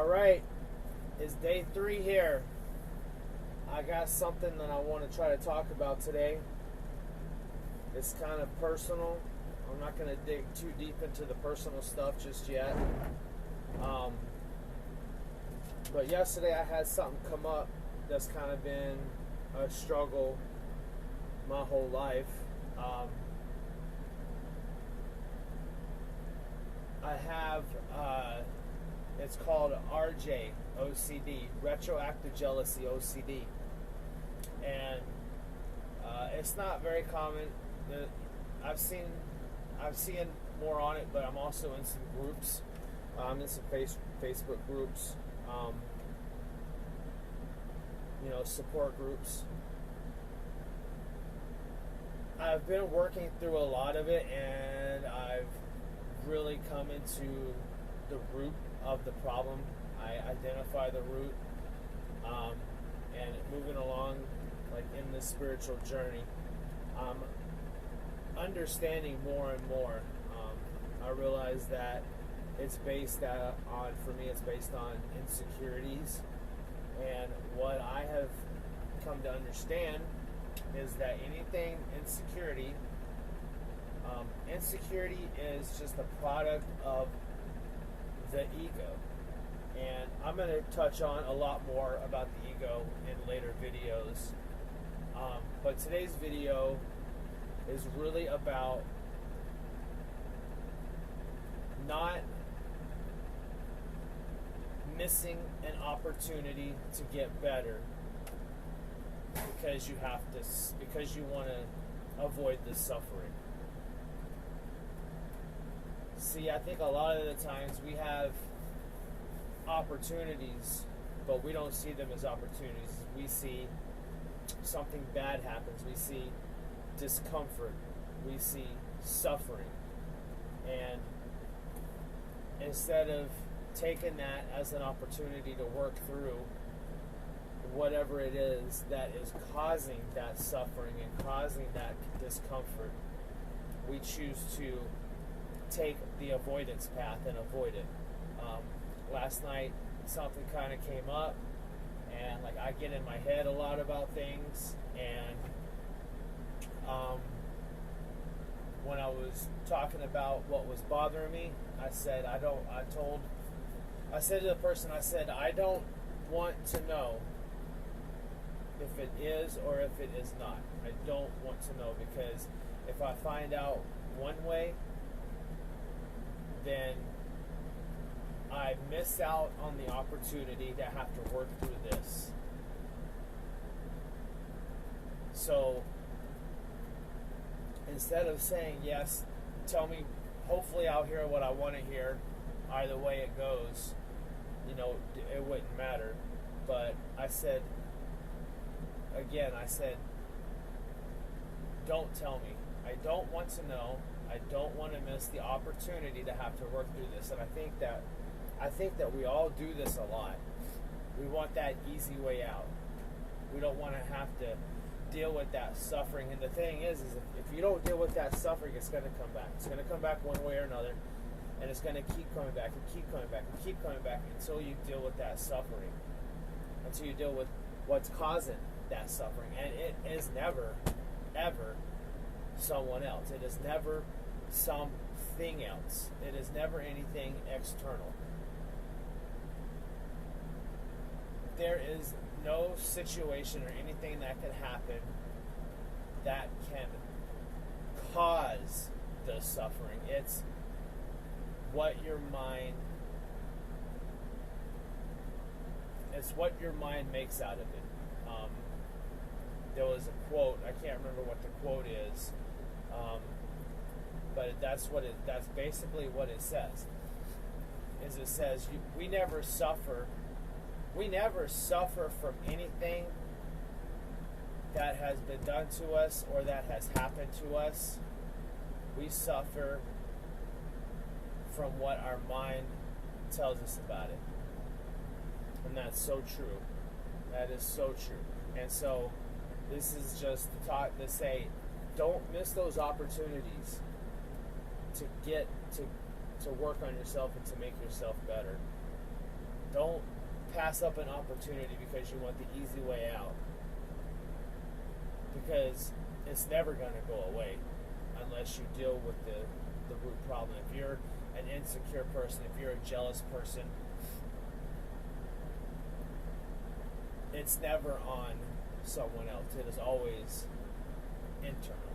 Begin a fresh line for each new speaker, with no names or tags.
Alright, it's day 3 here. I got something that I want to try to talk about today. It's kind of personal. I'm not going to dig too deep into the personal stuff just yet. But yesterday I had something come up that's kind of been a struggle my whole life. I have, it's called RJ OCD, retroactive jealousy OCD, and it's not very common. I've seen more on it, but I'm also in some groups. I'm in some Facebook groups, support groups. I've been working through a lot of it, and I've really come into the root of the problem. I identify the root, and moving along, like in this spiritual journey, understanding more and more. I realize that it's based on, for me, it's based on insecurities, and what I have come to understand is that anything insecurity is just a product of the ego. And I'm going to touch on a lot more about the ego in later videos. But today's video is really about not missing an opportunity to get better because you want to avoid the suffering. See, I think a lot of the times we have opportunities, but we don't see them as opportunities. We see something bad happens. We see discomfort. We see suffering. And instead of taking that as an opportunity to work through whatever it is that is causing that suffering and causing that discomfort, we choose to take the avoidance path and avoid it. Last night something kind of came up, and like I get in my head a lot about things, and when I was talking about what was bothering me, I said to the person, I said, I don't want to know if it is or if it is not. I don't want to know, because if I find out one way, then I miss out on the opportunity to have to work through this. So instead of saying yes, tell me, hopefully I'll hear what I want to hear, either way it goes, it wouldn't matter. But I said, don't tell me. I don't want to know. I don't want to miss the opportunity to have to work through this. And I think that we all do this a lot. We want that easy way out. We don't want to have to deal with that suffering. And the thing is if you don't deal with that suffering, it's going to come back. It's going to come back one way or another. And it's going to keep coming back and keep coming back and keep coming back until you deal with that suffering. Until you deal with what's causing that suffering. And it is never, ever someone else. It is never something else. It is never anything external. There is no situation or anything that can happen that can cause the suffering. It's what your mind makes out of it. There was a quote, I can't remember what the quote is, but that's basically what it says. It says we never suffer from anything that has been done to us or that has happened to us. We suffer from what our mind tells us about it. And that's so true. That is so true. And so this is just to say, don't miss those opportunities to get to work on yourself and to make yourself better. Don't pass up an opportunity because you want the easy way out. Because it's never going to go away unless you deal with the root problem. If you're an insecure person, if you're a jealous person, it's never on someone else. It is always internal.